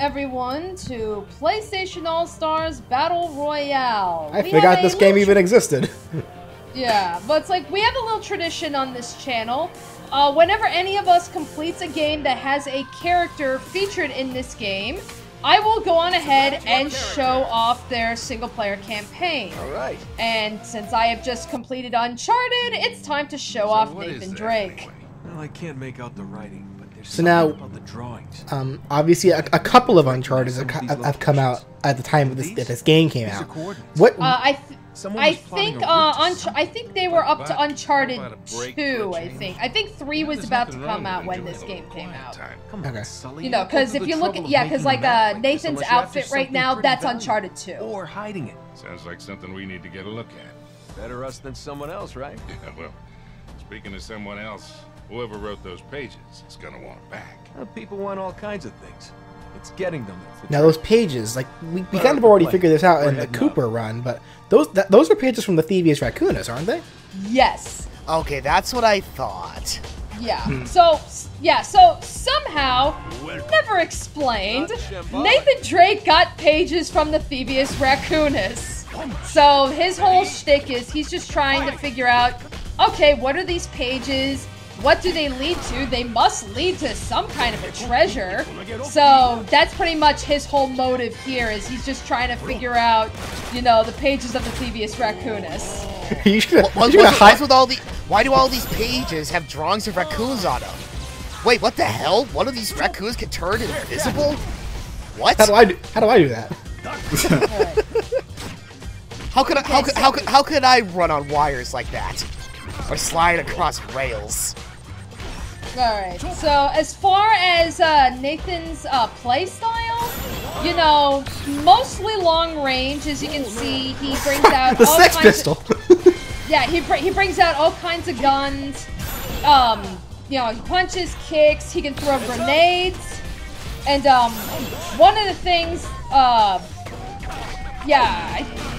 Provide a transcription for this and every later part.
everyone to PlayStation All-Stars Battle Royale. I forgot this game even existed. Yeah, but it's like we have a little tradition on this channel. Whenever any of us completes a game that has a character featured in this game, I will go on ahead and show off their single-player campaign. Alright. And since I have just completed Uncharted, it's time to show off Nathan Drake. Anyway? Well, I can't make out the writing, but there's So now, about the drawings. Obviously, a couple of Uncharted have come out at the time of this game came out. What? I think they were up to Uncharted 2, I think. I think 3 was about to come out when this game came out. Okay. You know, because if you look at, because like Nathan's outfit right now, that's Uncharted 2. Or hiding it. Sounds like something we need to get a look at. Better us than someone else, right? Yeah, well, speaking of someone else, whoever wrote those pages is gonna want it back. People want all kinds of things. It's getting them. Now those pages, like we kind of already figured this out in the Cooper run, but those are pages from the Thievius Raccoonus, aren't they? Yes. Okay, that's what I thought. Yeah. So somehow, never explained, Nathan Drake got pages from the Thievius Raccoonus. So his whole shtick is he's just trying to figure out, okay, what are these pages? What do they lead to? They must lead to some kind of a treasure. So that's pretty much his whole motive here, is he's just trying to figure out, you know, the pages of the Thievius Raccoonus. Why do all these pages have drawings of raccoons on them? Wait, what the hell? One of these raccoons can turn invisible? What? How do I do that? How could I run on wires like that? Or slide across rails? Alright, so as far as Nathan's play style, you know, mostly long range, as you can see, he brings out the all Sex kinds Pistol. Yeah, he brings out all kinds of guns. You know, he punches, kicks, he can throw grenades. And one of the things, yeah,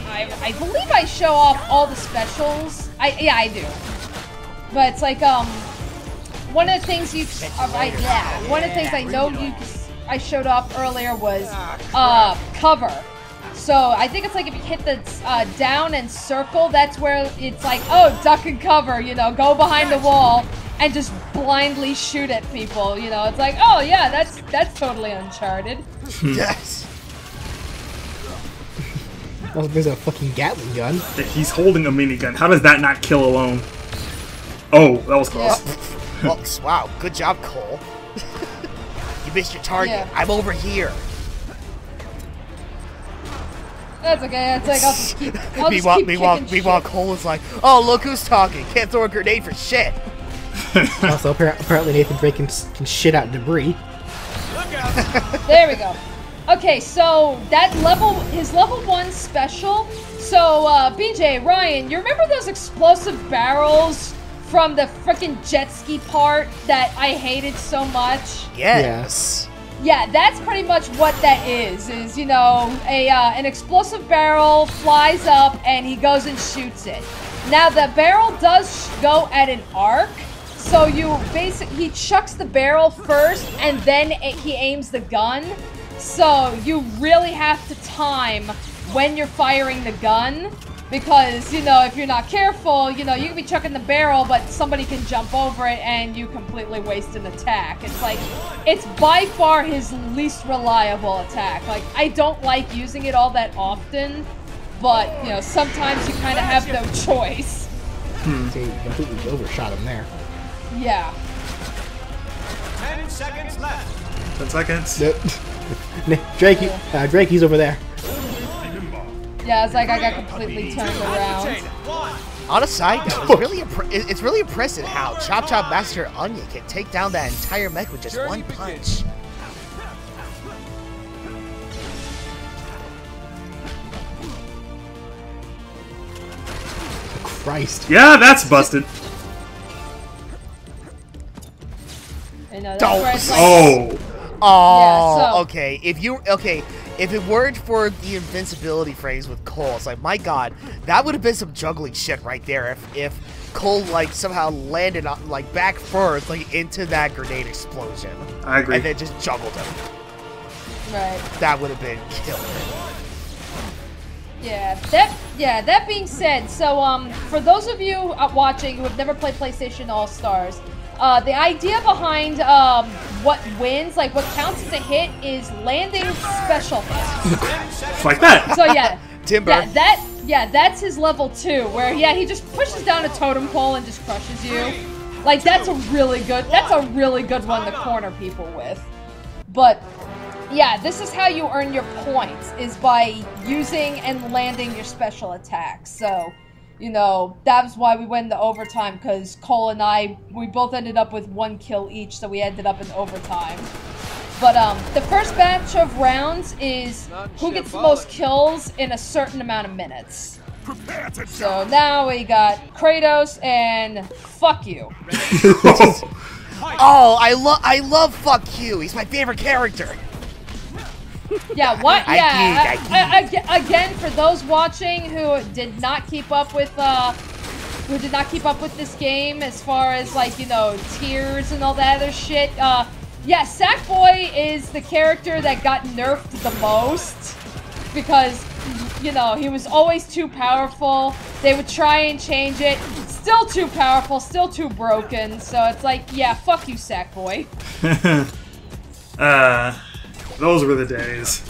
I believe I show off all the specials. Yeah, I do. But it's like one of the things one of the things I know I showed off earlier was cover. So I think it's like if you hit the down and circle, that's where it's like, oh, duck and cover, you know, go behind the wall and just blindly shoot at people, you know. It's like, oh yeah, that's totally Uncharted. Yes. Well, there's a fucking Gatling gun. He's holding a minigun. How does that not kill alone? Oh, that was close. Yeah. Well, wow, good job, Cole. You missed your target. Yeah. I'm over here. That's okay. It's like I'll just keep. Meanwhile, Cole is like, "Oh, look who's talking! Can't throw a grenade for shit." Also, apparently Nathan Drake can shit out debris. There we go. Okay, so that his level 1 special. So, BJ, Ryan, you remember those explosive barrels from the frickin' jet ski part that I hated so much? Yes. Yeah, that's pretty much what that is, you know, an explosive barrel flies up and he goes and shoots it. Now, the barrel does go at an arc, so he chucks the barrel first and then he aims the gun. So you really have to time when you're firing the gun, because, you know, if you're not careful, you know, you can be chucking the barrel, but somebody can jump over it and you completely waste an attack. It's like, it's by far his least reliable attack. Like, I don't like using it all that often, but, you know, sometimes you kind of have no choice. So you completely overshot him there. Yeah. 10 seconds left. 10 seconds. Drake, he's over there. Yeah, it's like I got completely turned around. On a side note, it's really impressive how Chop Chop Master Onion can take down that entire mech with just one punch. Christ. Yeah, that's busted. I know, that's Oh. Oh, yeah, okay. If it weren't for the invincibility phrase with Cole, it's like, my god, that would have been some juggling shit right there if Cole, like, somehow landed, like, back first, like, into that grenade explosion. I agree. And then just juggled him. Right. That would have been killer. Yeah, that being said, so for those of you watching who have never played PlayStation All-Stars, the idea behind what wins, like what counts as a hit, is landing special hits. It's like that. So yeah, Timber. that's his level 2, where he just pushes down a totem pole and just crushes you. Like that's a really good one to corner people with. But yeah, this is how you earn your points, is by using and landing your special attacks. So, you know, that's why we went into overtime, because Cole and I, we both ended up with 1 kill each, so we ended up in overtime. But the first batch of rounds is who gets the most kills in a certain amount of minutes. So now we got Kratos and fuck you. Oh, I love fuck you. He's my favorite character. Yeah, what? I geek. Again, for those watching who did not keep up with this game, as far as like, you know, tiers and all that other shit. Yeah, Sackboy is the character that got nerfed the most because, you know, he was always too powerful. They would try and change it. Still too powerful, still too broken. So it's like, yeah, fuck you, Sackboy. Those were the days.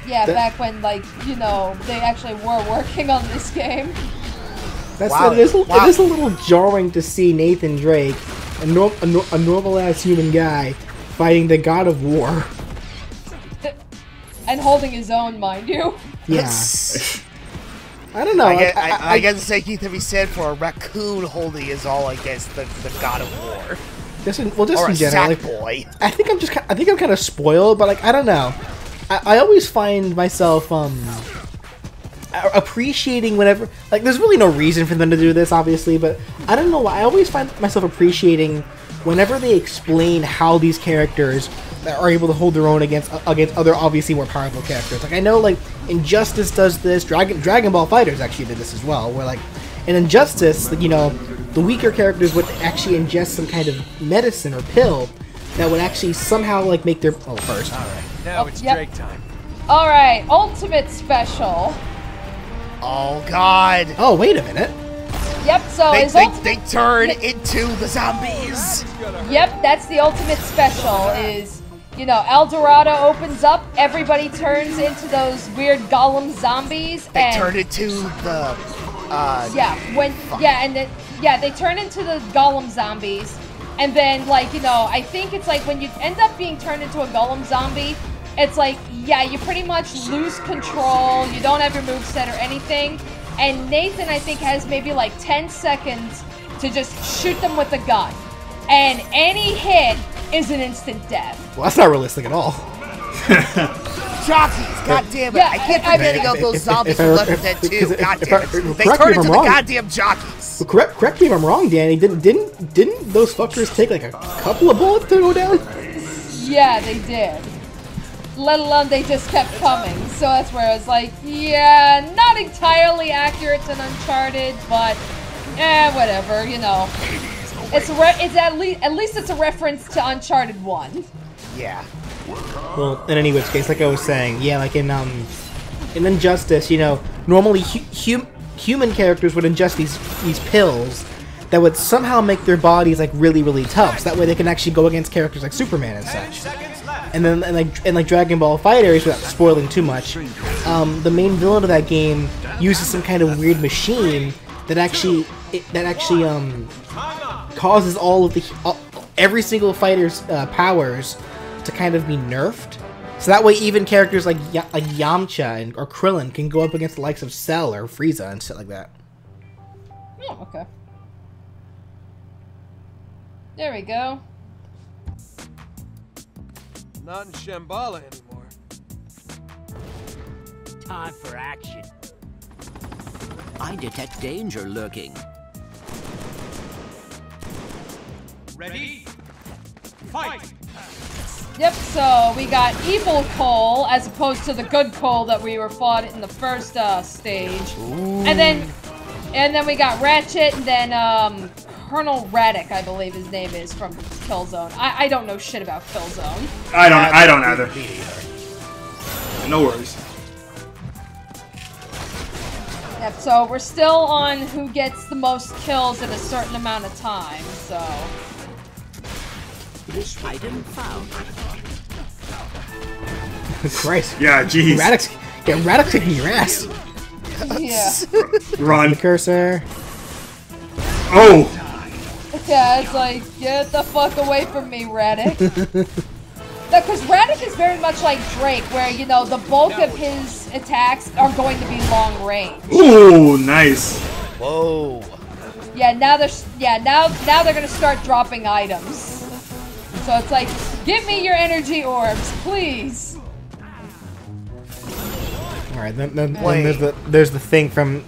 Yeah, back when, like, you know, they actually were working on this game. It is a little jarring to see Nathan Drake, a normal-ass human guy, fighting the god of war. And holding his own, mind you. Yeah. I don't know. I guess the same can be said for a raccoon holding his all against the god of war. Just in Or a general, like, Sackboy. I think I'm kind of spoiled, but like I don't know. I always find myself appreciating whenever, like, there's really no reason for them to do this, obviously, but I don't know why. I always find myself appreciating whenever they explain how these characters are able to hold their own against other obviously more powerful characters. Like, I know, like, Injustice does this. Dragon Ball FighterZ actually did this as well, where, like, in Injustice, like, you know, the weaker characters would actually ingest some kind of medicine or pill that would actually somehow, like, make their... Oh, first. Alright, now it's Drake time. Alright, Ultimate Special. Oh, God. Oh, wait a minute. Yep, so they turn into the zombies. Yep, that's the Ultimate Special, is, you know, El Dorado opens up, everybody turns into those weird golem zombies, They and... turn into the... they turn into the golem zombies, and then, like, you know, I think it's like when you end up being turned into a golem zombie, it's like, yeah, you pretty much lose control, you don't have your moveset or anything, and Nathan, I think, has maybe like 10 seconds to just shoot them with a gun, and any hit is an instant death. Well, that's not realistic at all. Jockeys, goddammit. Yeah, I keep forgetting about those zombies from Left 4 Dead 2. Goddammit. They turn into the goddamn jockeys. Correct me if I'm wrong, Danny. Didn't those fuckers take like a couple of bullets to go down? Yeah, they did. Let alone they just kept coming. So that's where I was like, yeah, not entirely accurate to Uncharted, but whatever, you know. It's at least it's a reference to Uncharted 1. Yeah. Well, in any which case, like I was saying, yeah, like in Injustice, you know, normally human characters would ingest these pills that would somehow make their bodies like really, really tough. So that way they can actually go against characters like Superman and such. And then like Dragon Ball FighterZ, without spoiling too much, the main villain of that game uses some kind of weird machine that actually causes all of every single fighter's powers to kind of be nerfed. So that way even characters like Yamcha or Krillin can go up against the likes of Cell or Frieza and shit like that. Oh, okay. There we go. Not in Shambhala anymore. Time for action. I detect danger lurking. Ready? Fight! Yep, so we got evil Cole as opposed to the good Cole that we were fought in the first stage. Ooh. And then we got Ratchet, and then Colonel Radek, I believe his name is, from Killzone. I don't know shit about Killzone. I don't either. No worries. Yep, so we're still on who gets the most kills in a certain amount of time, so... This item found. Christ. Yeah, jeez. Radek's kicking your ass. Yeah. Run. The cursor. Oh! Yeah, it's like, get the fuck away from me, Radek. Because Radek is very much like Drake, where, you know, the bulk of his attacks are going to be long range. Ooh, nice. Whoa. Yeah, now they're gonna start dropping items. So it's like, give me your energy orbs, please. All right, then there's the thing from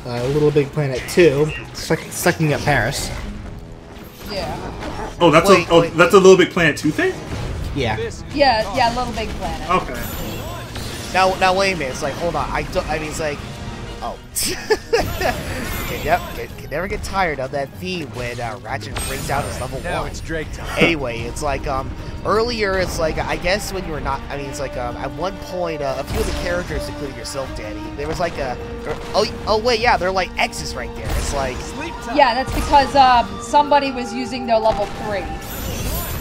Little Big Planet 2, sucking up Paris. Yeah. Oh, that's a Little Big Planet 2 thing? Yeah. Yeah, Little Big Planet. Okay. Now wait a minute. It's like, hold on. I mean, it's like, oh. Can never get tired of that theme when Ratchet brings out his level 1. Now it's Drake time. Anyway, it's like earlier, it's like I guess when you were not. I mean, it's like at one point, a few of the characters, including yourself, Danny, there was like oh wait, yeah, they're like X's right there. It's like yeah, that's because somebody was using their level 3.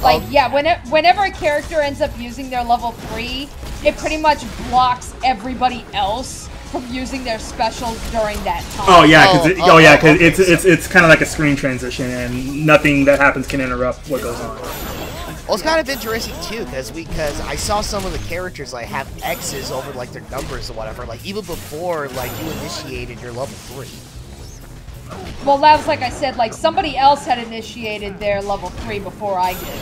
Like yeah, whenever a character ends up using their level 3, it pretty much blocks everybody else from using their specials during that time. Oh yeah, because it's kind of like a screen transition, and nothing that happens can interrupt what goes on. Well, it's kind of interesting too, because I saw some of the characters like have X's over like their numbers or whatever, like even before like you initiated your level 3. Well, that was like I said, like somebody else had initiated their level 3 before I did.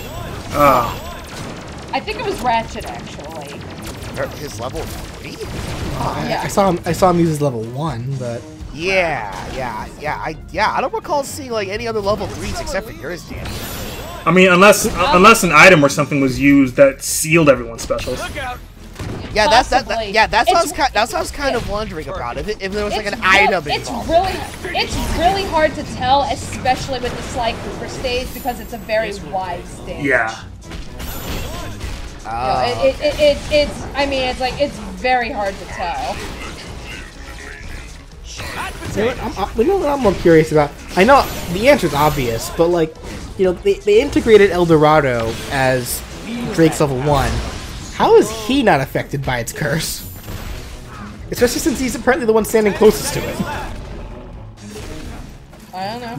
I think it was Ratchet actually. His level 3? Yeah. I saw him use his level 1, but Yeah. I don't recall seeing like any other level 3s except for yours, Dan. I mean, unless an item or something was used that sealed everyone's specials. Yeah, that's what Possibly. I was kind of wondering about if there was like an item involved. It's really hard to tell, especially with the Sly Cooper stage, because it's a very wide stage. Yeah. It's very hard to tell. you know what I'm more curious about? I know the answer's obvious, but like, you know, they integrated El Dorado as Drake's level 1. How is he not affected by its curse? Especially since he's apparently the one standing closest to it. I don't know.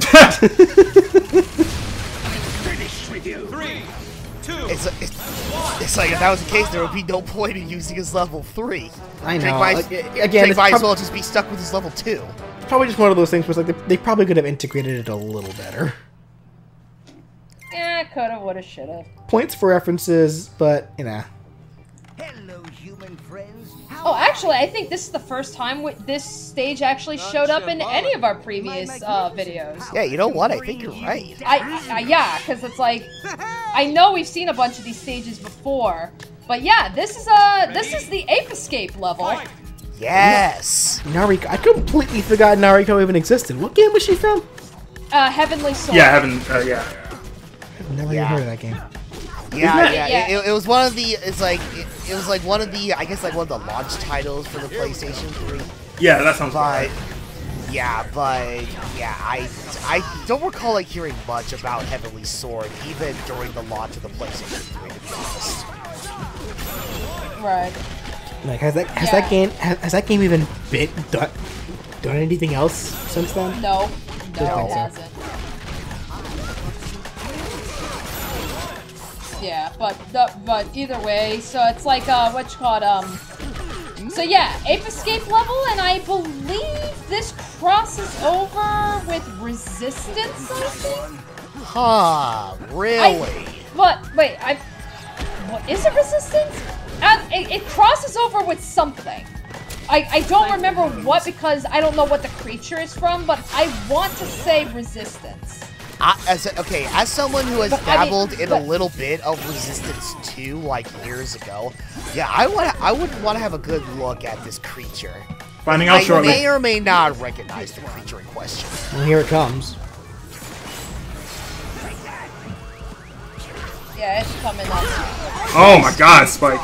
It's like if that was the case, there would be no point in using his level 3. I know. Drake might as well just be stuck with his level 2. It's probably just one of those things where it's like they probably could have integrated it a little better. Yeah, coulda, woulda, shoulda. Points for references, but you know. Hello, human friends. Oh, actually, I think this is the first time this stage actually showed up in any of our previous videos. Yeah, you know what? I think you're right. Yeah, because it's like, I know we've seen a bunch of these stages before, but yeah, this is the Ape Escape level. Yes. Nariko. I completely forgot Nariko even existed. What game was she from? Heavenly Sword. Yeah, yeah. I've never even heard of that game. Yeah. It was one of the. It was like one of the. I guess like one of the launch titles for the PlayStation 3. Yeah, that sounds right. I don't recall like hearing much about Heavenly Sword even during the launch of the PlayStation 3. To be honest. Right. Like has that game even done anything else since then? No, it so. hasn't. Yeah, but either way, so it's like what you call it, so yeah, Ape Escape level, and I believe this crosses over with Resistance, I think? Huh, really? What is it Resistance? It crosses over with something. I don't remember what, because I don't know what the creature is from, but I want to say Resistance. As someone who has dabbled in a little bit of Resistance 2 like years ago, yeah, I would want to have a good look at this creature. Finding out shortly. I may or may not recognize the creature in question. Well, here it comes. Yeah, it's coming up. Oh my God, Spike.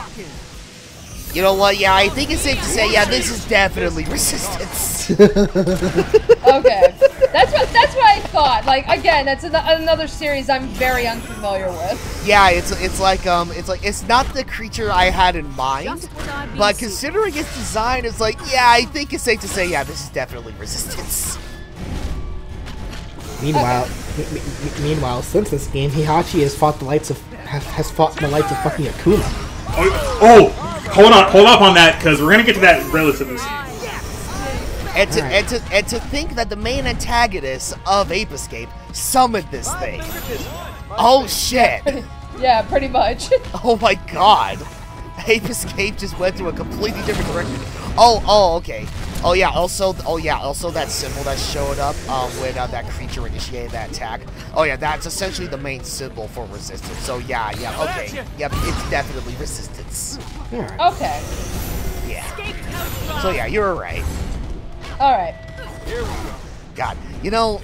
You know what? Yeah, I think it's safe to say, yeah, this is definitely Resistance. Okay, that's what I thought. Like again, that's another series I'm very unfamiliar with. Yeah, it's like it's not the creature I had in mind, but considering its design, it's like, yeah, I think it's safe to say, yeah, this is definitely Resistance. Meanwhile, meanwhile, since this game, Heihachi has fought the likes of fucking Akuma. Oh, hold up on that, because we're gonna get to that relatively soon. And to think that the main antagonist of Ape Escape summoned this thing. Oh shit! Yeah, pretty much. Oh my God! Ape Escape just went to a completely different direction. Oh, okay. Oh yeah, also that symbol that showed up when that creature initiated that attack. Oh yeah, that's essentially the main symbol for Resistance. So yeah, okay. Yep, it's definitely Resistance. Okay. Yeah. So yeah, you're right. Alright. God, you know,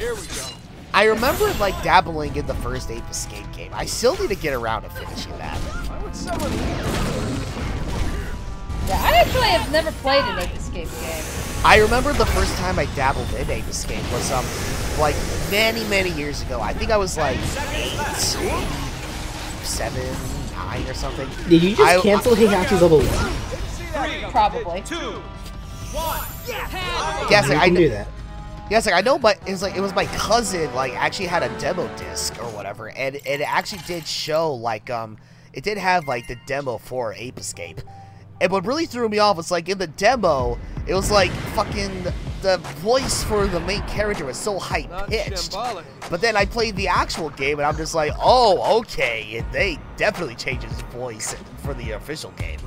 I remember like dabbling in the first Ape Escape game. I still need to get around to finishing that. Yeah, I actually have never played an Ape Escape game. I remember the first time I dabbled in Ape Escape was like many years ago. I think I was like 8, 7, 9 or something. Did you just cancel Heihachi's level 1? Probably. 2, 1. Yes, I can do that. Yes, I know, but it was my cousin like actually had a demo disc or whatever, and it actually did show like it did have like the demo for Ape Escape. And what really threw me off was like in the demo, it was like fucking the voice for the main character was so high pitched. But then I played the actual game and I'm just like, oh, okay, they definitely changed his voice for the official game.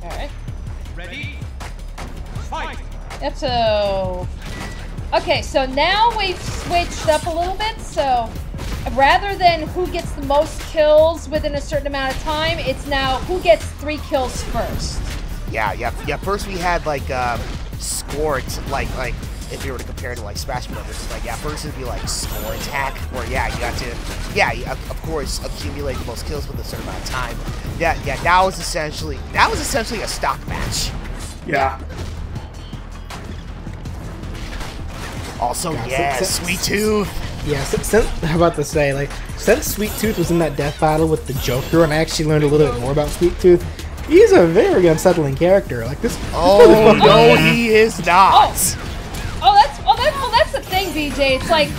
Alright. Ready? Fight! Yep, so... Okay, so now we've switched up a little bit, so... Rather than who gets the most kills within a certain amount of time, it's now who gets 3 kills first. Yeah. First we had like score, like if you were to compare it to like Smash Brothers, like first it'd be like score attack, where you got to of course accumulate the most kills with a certain amount of time. Yeah, that was essentially a stock match. Yeah. Also, Sweet Tooth. Yeah, I'm about to say, like, since Sweet Tooth was in that death battle with the Joker, and I actually learned a little bit more about Sweet Tooth, he's a very unsettling character. Like this. Oh no, he is not. That's the thing, BJ. It's like,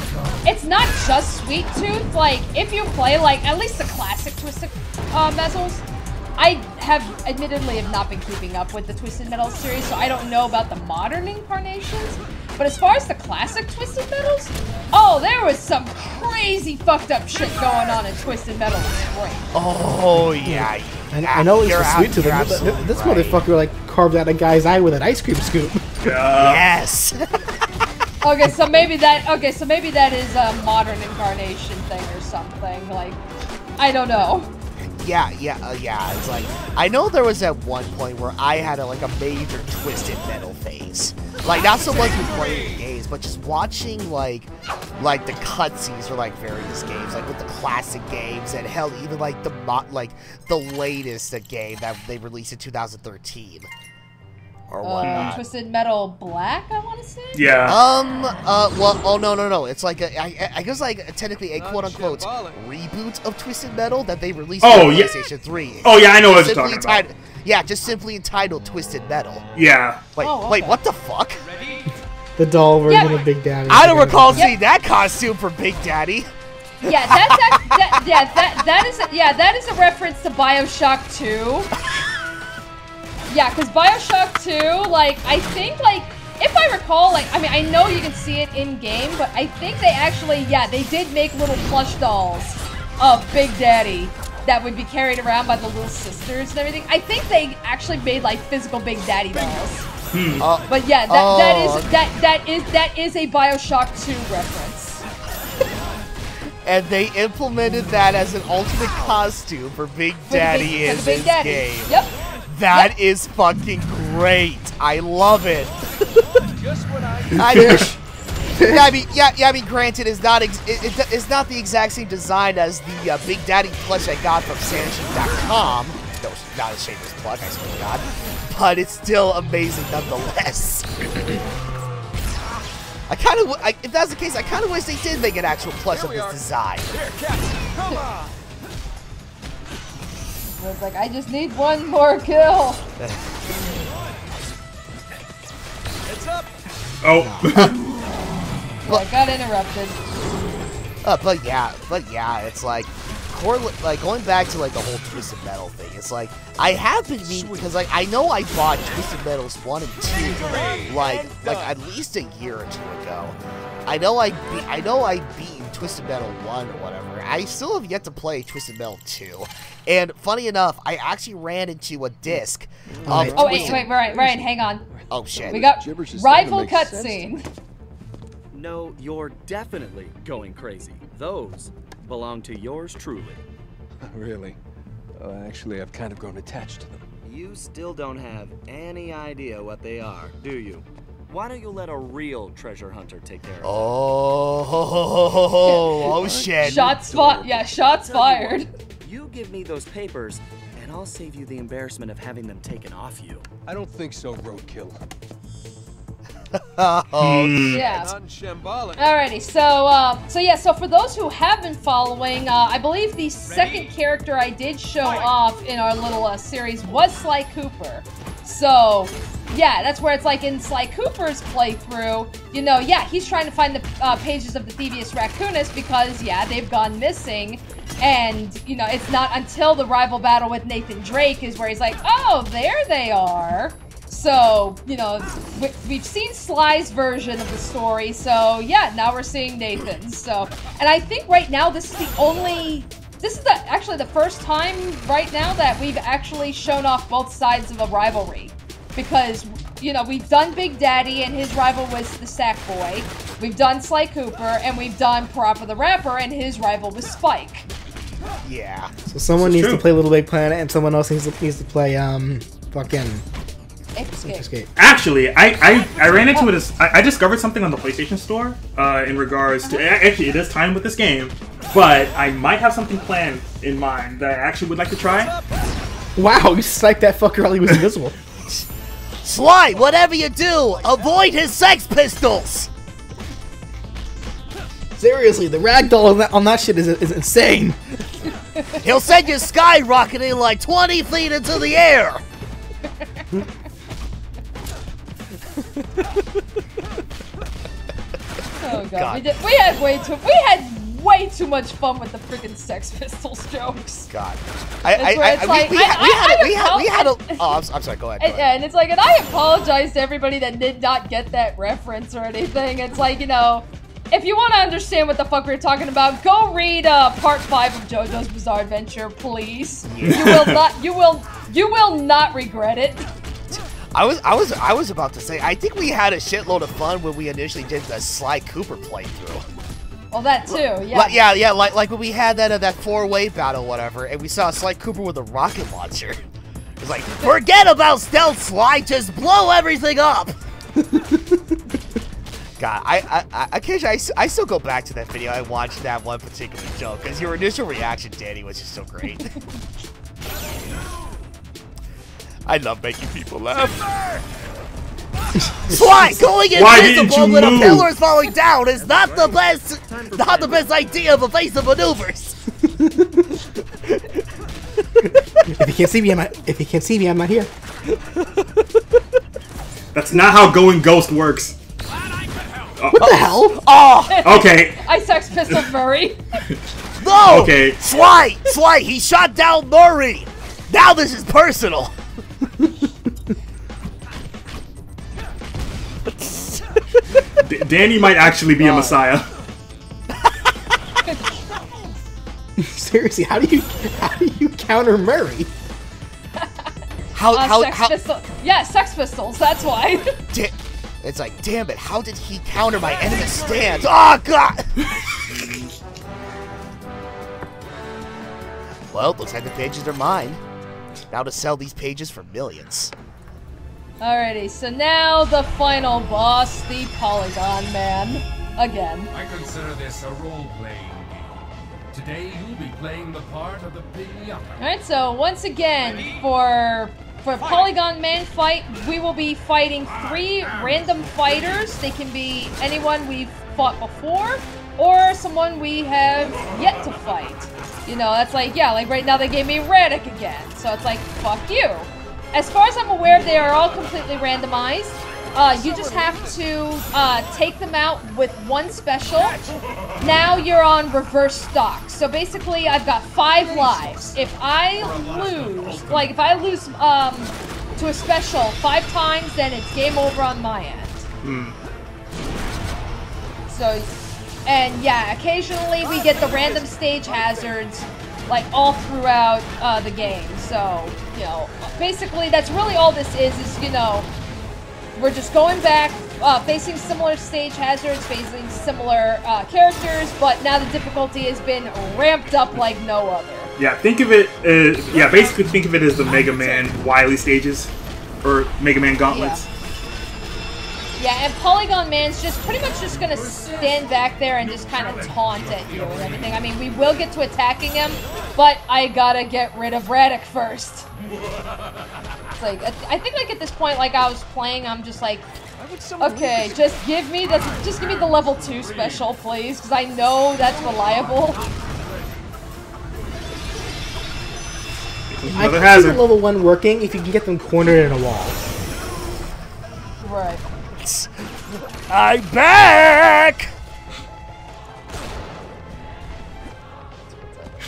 it's not just Sweet Tooth. Like, if you play like at least the classic Twisted Metals, I have admittedly not been keeping up with the Twisted Metal series, so I don't know about the modern incarnations. But as far as the classic Twisted Metals, oh, there was some crazy fucked up shit going on in Twisted Metal. Great. Oh yeah. I know it's a Sweet Tooth. This motherfucker like carved out a guy's eye with an ice cream scoop. Yes. Okay, so maybe that is a modern incarnation thing or something. Like, I don't know. Yeah. It's like, I know there was at one point where I had a major Twisted Metal phase. Like, not so much with playing the games, but just watching like the cutscenes for like various games, like with the classic games, and hell, even like the latest game that they released in 2013 or whatnot. Twisted Metal Black, I want to say. Yeah. Well, oh no. It's like I guess like technically a quote unquote reboot of Twisted Metal that they released on PlayStation 3. Oh yeah, I know what you're talking about. Yeah, just simply entitled Twisted Metal. Yeah. Wait, what the fuck? The doll version of Big Daddy. I don't recall seeing that costume for Big Daddy. Yeah, that is a reference to BioShock 2. Yeah, because BioShock 2, like, I think, like, if I recall, like, I mean, I know you can see it in-game, but I think they actually, they did make little plush dolls of Big Daddy that would be carried around by the little sisters and everything. I think they actually made, like, physical Big Daddy dolls. But yeah, that is a BioShock 2 reference. And they implemented that as an alternate costume for Big Daddy in this game. Yep. That is fucking great. I love it. Just what I I mean, granted, it's not it's not the exact same design as the Big Daddy plush I got from SNG.com. No, not a shameless plug, I swear to God. But it's still amazing nonetheless. If that's the case, I kind of wish they did make an actual plush of this design. Here, Captain, come on. It's like, I just need one more kill. It's up. Oh. I got interrupted. But yeah, it's like, going back to like the whole Twisted Metal thing. It's like I have been meaning because like I know I bought Twisted Metals 1 and 2 like at least a year or two ago. I know I beat Twisted Metal 1 or whatever. I still have yet to play Twisted Metal 2. And funny enough, I actually ran into a disc. Wait, Ryan, hang on. Oh shit. We got rival cutscene. No, you're definitely going crazy. Those belong to yours truly. Really? Actually, I've kind of grown attached to them. You still don't have any idea what they are, do you? Why don't you let a real treasure hunter take care of it? Oh shit. Shots fired. You give me those papers, and I'll save you the embarrassment of having them taken off you. I don't think so, Roadkill. Yeah. Alrighty, so for those who have been following, I believe the second character I did show off in our little series was Sly Cooper. So, yeah, that's where it's like in Sly Cooper's playthrough, you know, yeah, he's trying to find the pages of the Thievius Raccoonus because, yeah, they've gone missing. And, you know, it's not until the rival battle with Nathan Drake is where he's like, oh, there they are. So, you know, we've seen Sly's version of the story, so yeah, now we're seeing Nathan's. So, and I think right now this is actually the first time right now that we've actually shown off both sides of a rivalry. Because, you know, we've done Big Daddy and his rival was the Sackboy. We've done Sly Cooper, and we've done Parappa the Rapper and his rival was Spike. Yeah. So someone needs to play Little Big Planet and someone else needs to play, fucking... Ape Escape. Actually, I ran into it. I discovered something on the PlayStation Store in regards to. Actually, it is timed with this game, but I might have something planned in mind that I actually would like to try. Wow, you sniped that fucker while he was invisible. Sly, whatever you do, avoid his Sex Pistols. Seriously, the ragdoll on that shit is insane. He'll send you skyrocketing like 20 feet into the air. Oh god. We had way too much fun with the freaking Sex Pistols jokes. God. I'm sorry, go ahead. And it's like, and I apologize to everybody that did not get that reference or anything. It's like, you know, if you want to understand what the fuck we're talking about, go read part 5 of JoJo's Bizarre Adventure, please. Yeah. You will not regret it. I was about to say, I think we had a shitload of fun when we initially did the Sly Cooper playthrough. Well, that too, yeah. Yeah, like when we had that 4-way battle, whatever, and we saw Sly Cooper with a rocket launcher. It's like, forget about stealth, Sly, just blow everything up. God, I still go back to that video. I watched that one particular joke because your initial reaction, Danny, was just so great. I love making people laugh. Sly, going invisible when a pillar is falling down is not the best idea of evasive maneuvers. If you can't see me, I'm not here. That's not how going ghost works. What the hell? Oh, okay. I Sex Pistol Murray. No. Okay. Sly, he shot down Murray. Now this is personal. Danny might actually be a messiah. Seriously, how do you counter Murray? Yeah, Sex Pistols. That's why. It's like, damn it! How did he counter my enemy stance? Oh god! Well, looks like the pages are mine. Now to sell these pages for millions. Alrighty, so now the final boss, the Polygon Man. again. I consider this a role-playing game. Today you'll be playing the part of the pinata. Alright, so once again, for Polygon Man fight, we will be fighting 3 random fighters. They can be anyone we've fought before, or someone we have yet to fight. You know, that's like, yeah, like right now they gave me Radic again, so it's like, fuck you. As far as I'm aware, they are all completely randomized. You just have to take them out with one special. Now you're on reverse stock. So basically, I've got 5 lives. If I lose, to a special 5 times, then it's game over on my end. So, and yeah, occasionally we get the random stage hazards, like all throughout the game. So, you know, basically that's really all this is, you know, we're just going back, facing similar stage hazards, facing similar characters, but now the difficulty has been ramped up like no other. Yeah, think of it as, basically think of it as the Mega Man Wily stages, or Mega Man Gauntlets. Yeah, and Polygon Man's just pretty much just gonna stand back there and just kind of taunt at you and everything. I mean, we will get to attacking him, but I gotta get rid of Radic first. It's like, I think like at this point, like I was playing, I'm just like, okay, just give me the level 2 special, please, because I know that's reliable. I can see the level 1 working if you can get them cornered in a wall. Right. I'm back!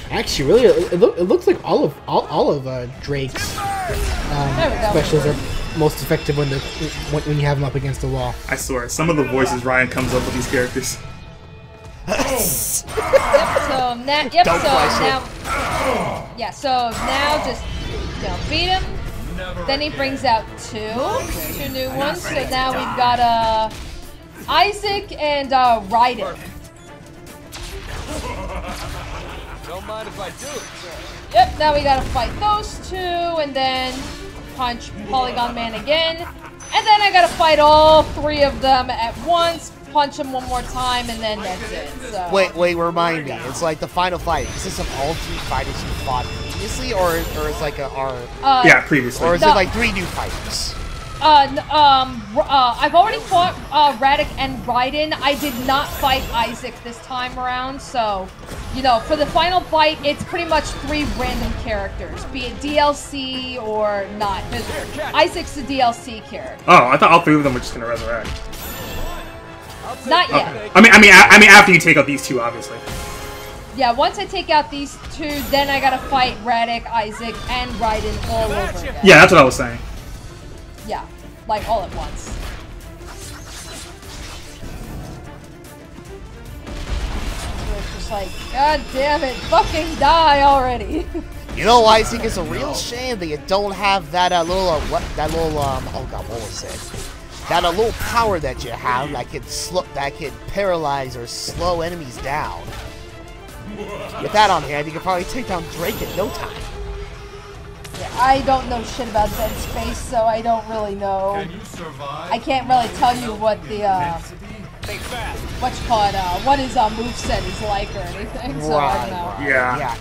Actually, really, it looks like all of Drake's specials are most effective when you have them up against the wall. I swear, some of the voices Ryan comes up with these characters. So now just, you know, beat him. Then he brings out two new ones. So now we've got Isaac and Raiden. Don't mind if I do. Yep, now we gotta fight those 2 and then punch Polygon Man again. And then I gotta fight all 3 of them at once, punch them one more time, and then that's it. So. Wait, remind me. It's like the final fight. Is this of all 3 fighters you fought previously, or it's like yeah, previously. Or is it like 3 new fighters? I've already fought Radic and Raiden. I did not fight Isaac this time around, so, you know, for the final fight, it's pretty much 3 random characters, be it DLC or not. Isaac's a DLC character. Oh, I thought all 3 of them were just gonna resurrect. Not yet. I mean, after you take out these 2, obviously. Yeah, once I take out these 2, then I gotta fight Radic, Isaac, and Raiden all over again. Yeah, that's what I was saying. Yeah, like all at once. So it's just like, god damn it, fucking die already. You know, I think it's a real shame that you don't have that oh god, what was it? That little power that you have that can paralyze or slow enemies down. With that on hand, you can probably take down Drake in no time. Yeah, I don't know shit about Dead Space, so I don't really know. I can't really tell you what the what his moveset is like or anything. So I don't know. Yeah.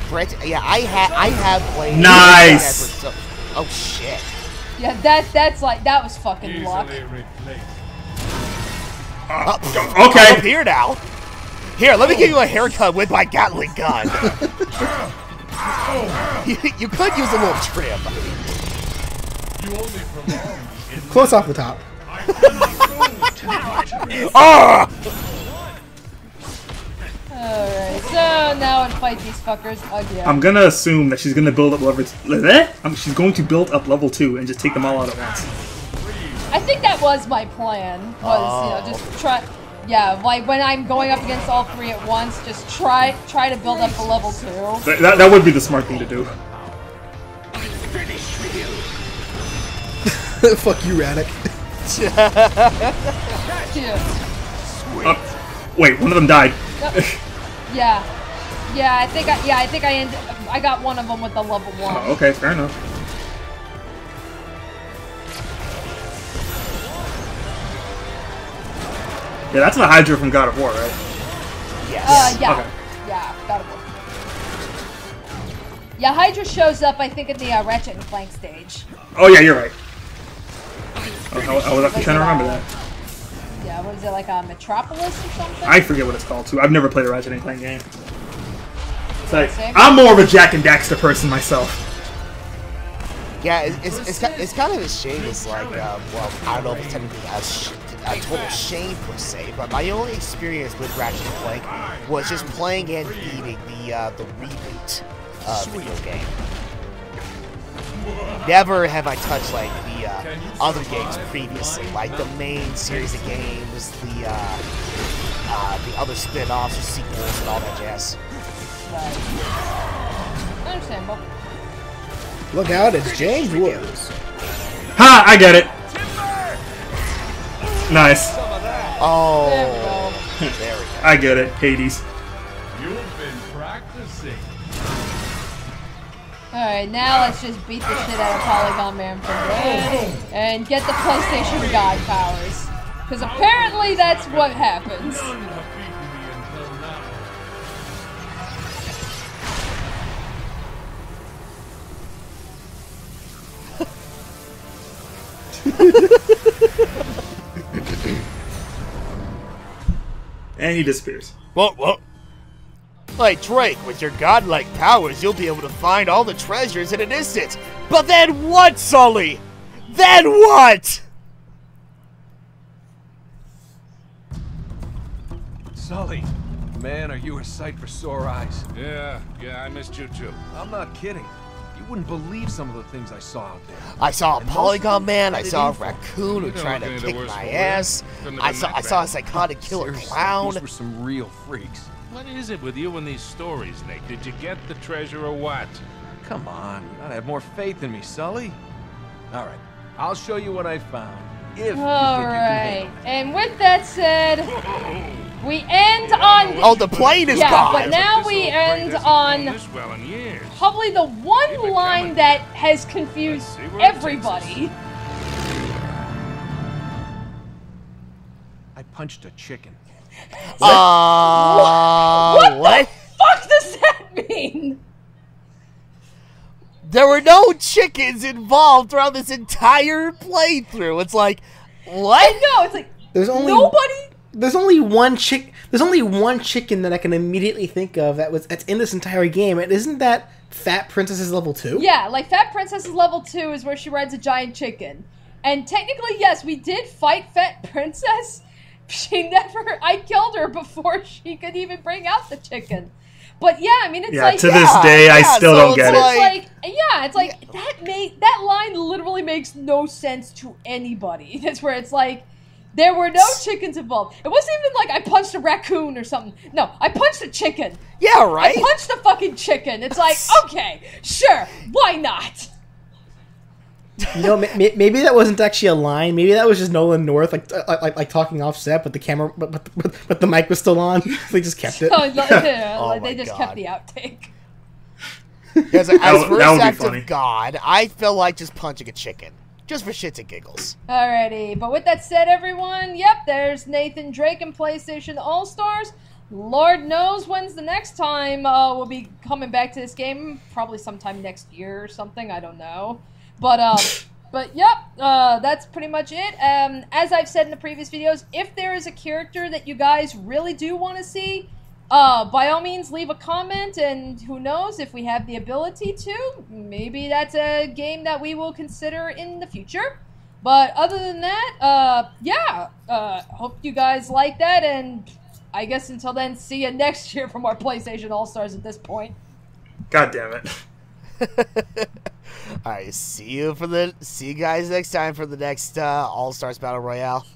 Brett. Yeah, I have played. Nice. Oh shit. Yeah, that was fucking luck. Okay. I'm here now. Here, let me give you a haircut with my Gatling gun. You could use a little trim. Close off the top. Alright, so now I fight these fuckers again. I'm gonna assume that she's gonna build up level. She's going to build up level 2 and just take them all out at once. I think that was my plan. You know, just try. Yeah, like when I'm going up against all 3 at once, just try to build up a level 2. That would be the smart thing to do. Fuck you, Radic. Wait, one of them died. Yeah, I think I got one of them with the level 1. Oh, okay, fair enough. Yeah, that's the Hydra from God of War, right? Yes. Yeah. Okay. Yeah, God of War. Yeah, Hydra shows up, I think, in the Ratchet and Clank stage. Oh yeah, you're right. I was actually trying to remember that. Yeah, what is it, like a Metropolis or something? I forget what it's called too. I've never played a Ratchet and Clank game. It's like, I'm more of a Jack and Daxter person myself. Yeah, it's kind of a shame. It's like, well, I don't know if it's technically a total shame per se, but my only experience with Ratchet and Clank was just playing and beating the reboot video game. Never have I touched like the other games previously, like the main series of games, the other spin-offs or sequels and all that jazz. Right. Understandable. Look out, it's James Woods. Ha! I get it. Nice. Oh, There we go. there we go. I get it. Hades. You've been practicing. Alright, now let's just beat the shit out of Polygon Man for good and get the PlayStation God powers. Because apparently that's what happens. None have beaten me until now. And he disappears. What? Like Drake, with your godlike powers, you'll be able to find all the treasures in an instant. But then what, Sully? Then what? Sully, man, are you a sight for sore eyes? Yeah, I missed you too. I'm not kidding. You wouldn't believe some of the things I saw out there. I saw a And most Polygon of them Man, I had it saw a in for 'em. raccoon who You know, tried to looking at kick the worst my for it. ass. Couldn't have been I that saw a bad. psychotic killer Seriously, clown. those were some real freaks. What is it with you and these stories, Nick? Did you get the treasure or what? Come on, you gotta have more faith in me, Sully. All right, I'll show you what I found. If you think you can Alright, handle it. and with that said, we end on... Oh, the plane is yeah, gone. but now This we old crate end hasn't on flown this well in years. probably the one Keep it line coming. that has confused Let's see where it takes everybody. I punched a chicken. What What? the fuck does that mean? There were no chickens involved throughout this entire playthrough. It's like, what? I know, it's like, There's only nobody... There's only one chicken that I can immediately think of that's in this entire game, and isn't that Fat Princess's level 2? Yeah, like Fat Princess's level 2 is where she rides a giant chicken. And technically, yes, we did fight Fat Princess. I killed her before she could even bring out the chicken. But yeah, I mean, it's Yeah, like... to this day, I still so don't get it's it. It's like that line literally makes no sense to anybody. That's where it's like, there were no chickens involved. It wasn't even like I punched a raccoon or something. No, I punched a chicken. Yeah, right? I punched a fucking chicken. It's like, okay, sure, why not? You know, maybe that wasn't actually a line. Maybe that was just Nolan North, like talking offset, but the camera, but the mic was still on. They just kept it. They my just God. kept the outtake. As That first would be act funny. of God, I felt like just punching a chicken. Just for shits and giggles. Alrighty, but with that said, everyone, yep, there's Nathan Drake and PlayStation All-Stars. Lord knows when's the next time we'll be coming back to this game. Probably sometime next year or something, I don't know. But yep, that's pretty much it. As I've said in the previous videos, if there is a character that you guys really do want to see, by all means, leave a comment, and who knows, if we have the ability to, maybe that's a game that we will consider in the future. But other than that, yeah, hope you guys like that, and I guess until then, see you next year from our PlayStation All-Stars at this point. God damn it. Alright, see you guys next time for the next All-Stars Battle Royale.